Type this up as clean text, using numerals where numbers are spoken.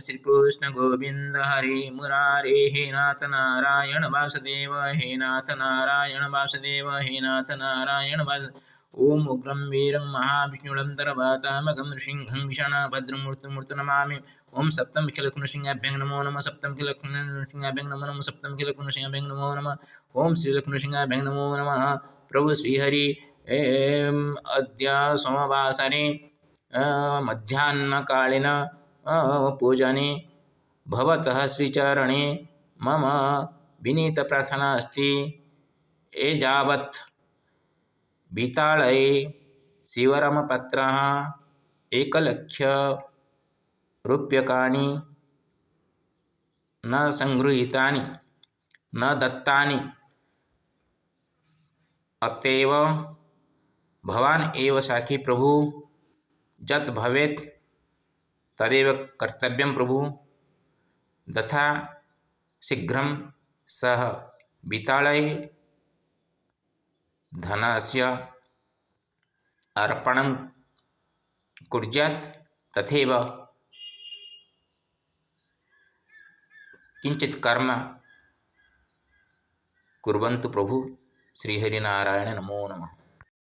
श्रीकृष्ण गोविंद हरे मुरारे हे नाथ नारायण वासुदेव हे नाथ नारायण वासुदेव हे नाथ नारायण वासुदेव। ओम उग्रं वीरं महाविष्णुं तरवातामगं नृसिंहं विषाणभद्रमूर्तिमूर्तिनमामि। ओम सप्तमखिलकुनसिंहाभ्यं नमो नमः। सप्तमखिलकुनसिंहाभ्यं नमो नमः। सप्तमखिलकुनसिंहाभ्यं नमो नमः। ओम श्रीलक्ष्मीसिंहाभ्यं नमो नमः। प्रभु श्रीहरि अद्य सोमवासरे मध्याह्नकालीन पूजने भवतः श्रीचरणे मम विनीतप्रार्थना अस्ति। एतावत् बीतालये शिवरामपत्रः 1,00,000 न संगृहीतानि न दत्तानि। अतएव भवान् एव साक्षी प्रभु। यत् भवेत् तदेव कर्तव्यं प्रभु। तथा शीघ्रं सः बीतालये धनस्य अर्पणं कुर्यात्। तथैव किञ्चित् कर्म कुर्वन्तु प्रभु। श्रीहरिनारायण नमो नमः।